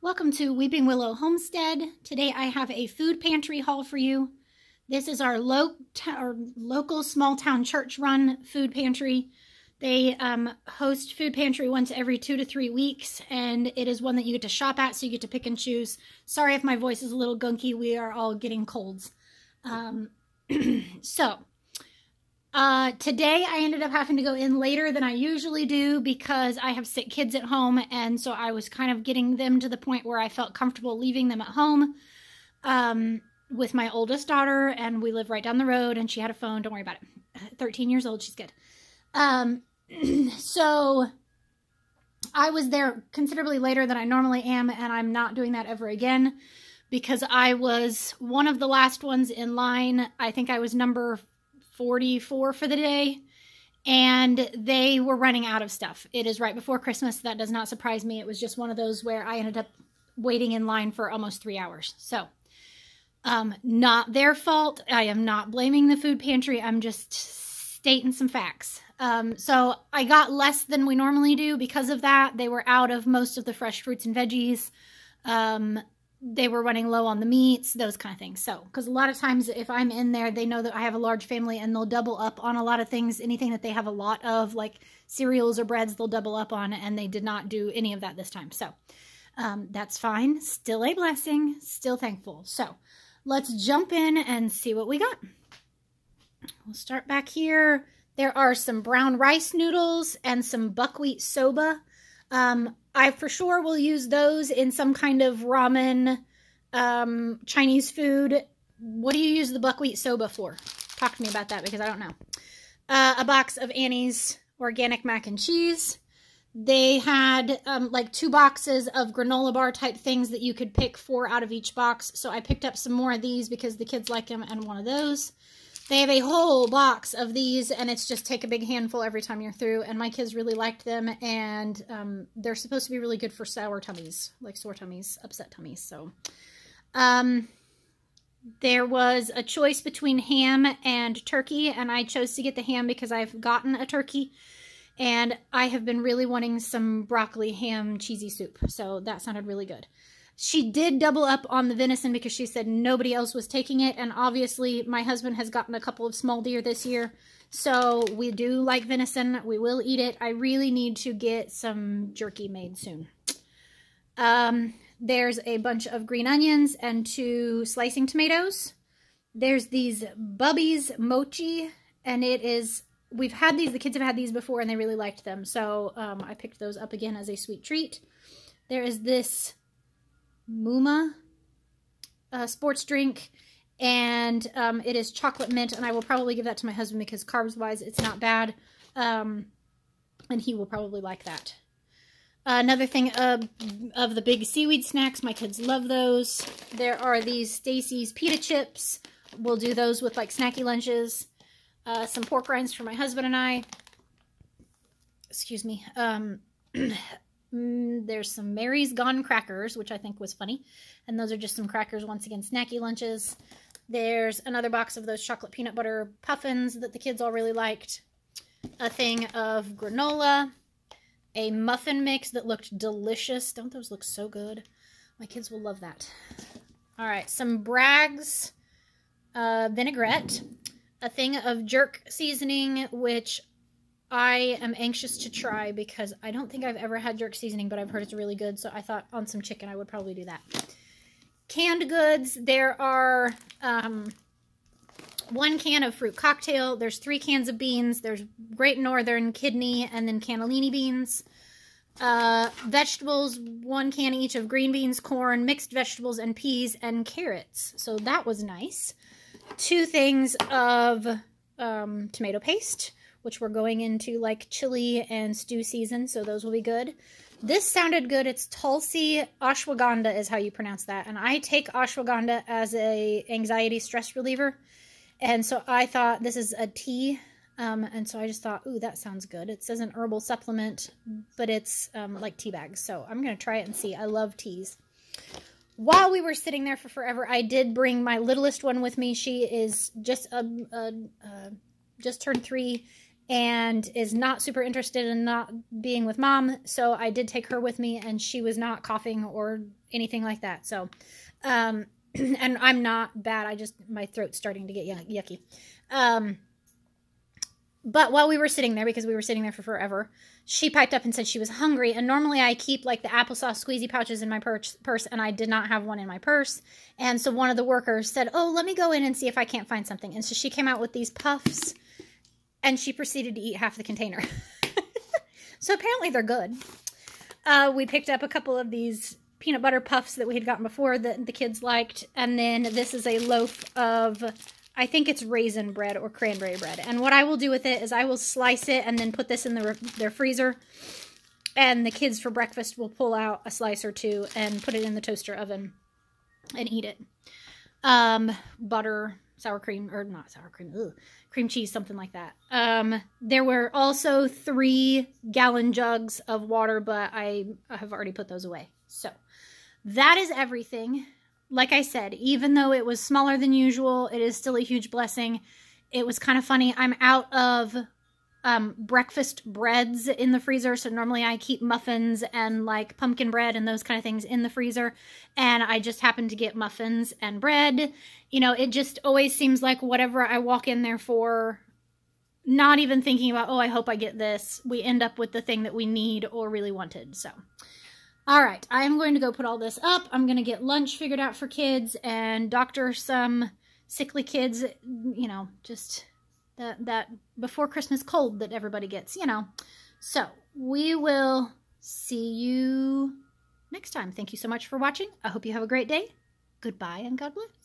Welcome to Weeping Willow Homestead. Today I have a food pantry haul for you. This is our local small town church run food pantry. They host food pantry once every 2 to 3 weeks, and it is one that you get to shop at, so you get to pick and choose. Sorry if my voice is a little gunky. We are all getting colds. Today I ended up having to go in later than I usually do because I have sick kids at home, and so I was kind of getting them to the point where I felt comfortable leaving them at home with my oldest daughter, and we live right down the road, and she had a phone. Don't worry about it. 13 years old. She's good. So I was there considerably later than I normally am, and I'm not doing that ever again because I was one of the last ones in line. I think I was number 44 for the day, and they were running out of stuff. It is right before Christmas. That does not surprise me. It was just one of those where I ended up waiting in line for almost 3 hours. So, not their fault. I am not blaming the food pantry. I'm just stating some facts. So I got less than we normally do because of that. They were out of most of the fresh fruits and veggies. They were running low on the meats, those kind of things. So, because a lot of times if I'm in there, they know that I have a large family and they'll double up on a lot of things. Anything that they have a lot of, like cereals or breads, they'll double up on, and they did not do any of that this time. So, that's fine. Still a blessing. Still thankful. So, let's jump in and see what we got. We'll start back here. There are some brown rice noodles and some buckwheat soba. I for sure will use those in some kind of ramen, Chinese food. What do you use the buckwheat soba for? Talk to me about that because I don't know. A box of Annie's organic mac and cheese. They had like 2 boxes of granola bar type things that you could pick 4 out of each box. So I picked up some more of these because the kids like them and one of those. They have a whole box of these, and it's just take a big handful every time you're through, and my kids really liked them, and they're supposed to be really good for sour tummies, like sore tummies, upset tummies. So there was a choice between ham and turkey, and I chose to get the ham because I've gotten a turkey, and I have been really wanting some broccoli ham cheesy soup, so that sounded really good. She did double up on the venison because she said nobody else was taking it. And obviously my husband has gotten a couple of small deer this year. So we do like venison. We will eat it. I really need to get some jerky made soon. There's a bunch of green onions and 2 slicing tomatoes. There's these Bubby's mochi, and it is, we've had these, the kids have had these before and they really liked them. So I picked those up again as a sweet treat. There is this Muma sports drink, and it is chocolate mint, and I will probably give that to my husband because carbs wise it's not bad, and he will probably like that. Another thing of the big seaweed snacks. My kids love those. There are these Stacy's pita chips. We'll do those with like snacky lunches. Some pork rinds for my husband and I. Excuse me. There's some Mary's Gone crackers, which I think was funny. And those are just some crackers, once again, snacky lunches. There's another box of those chocolate peanut butter puffins that the kids all really liked. A thing of granola. A muffin mix that looked delicious. Don't those look so good? My kids will love that. All right, some Bragg's vinaigrette. A thing of jerk seasoning, which I am anxious to try because I don't think I've ever had jerk seasoning, but I've heard it's really good, so I thought on some chicken I would probably do that. Canned goods, there are 1 can of fruit cocktail, there's 3 cans of beans, there's Great Northern, kidney, and then cannellini beans. Vegetables, 1 can each of green beans, corn, mixed vegetables, and peas, and carrots. So that was nice. 2 things of tomato paste, which we're going into like chili and stew season, so those will be good. This sounded good. It's Tulsi ashwagandha is how you pronounce that. And I take ashwagandha as a anxiety stress reliever. And so I thought this is a tea. And so I just thought, ooh, that sounds good. It says an herbal supplement, but it's like tea bags. So I'm going to try it and see. I love teas. While we were sitting there for forever, I did bring my littlest one with me. She is just turned 3. and is not super interested in not being with mom. So I did take her with me, and she was not coughing or anything like that. So, and I'm not bad. My throat's starting to get yucky. But while we were sitting there, because we were sitting there for forever, she piped up and said she was hungry. And normally I keep like the applesauce squeezy pouches in my purse, and I did not have one in my purse. And so one of the workers said, oh, let me go in and see if I can't find something. And so she came out with these puffs, and she proceeded to eat half the container. So apparently they're good. We picked up a couple of these peanut butter puffs that we had gotten before that the kids liked. And then this is a loaf of, I think it's raisin bread or cranberry bread. And what I will do with it is I will slice it and then put this in their freezer. And the kids for breakfast will pull out a slice or two and put it in the toaster oven and eat it. Butter, sour cream, or not sour cream, cream cheese, something like that. There were also 3-gallon jugs of water, but I have already put those away. So that is everything. Like I said, even though it was smaller than usual, it is still a huge blessing. It was kind of funny. I'm out of breakfast breads in the freezer. So normally I keep muffins and like pumpkin bread and those kind of things in the freezer. And I just happened to get muffins and bread. You know, it just always seems like whatever I walk in there for, not even thinking about, oh, I hope I get this, we end up with the thing that we need or really wanted. So, all right, I'm going to go put all this up. I'm going to get lunch figured out for kids and doctor some sickly kids, you know, just that before Christmas cold that everybody gets, you know. So we will see you next time. Thank you so much for watching. I hope you have a great day. Goodbye and God bless.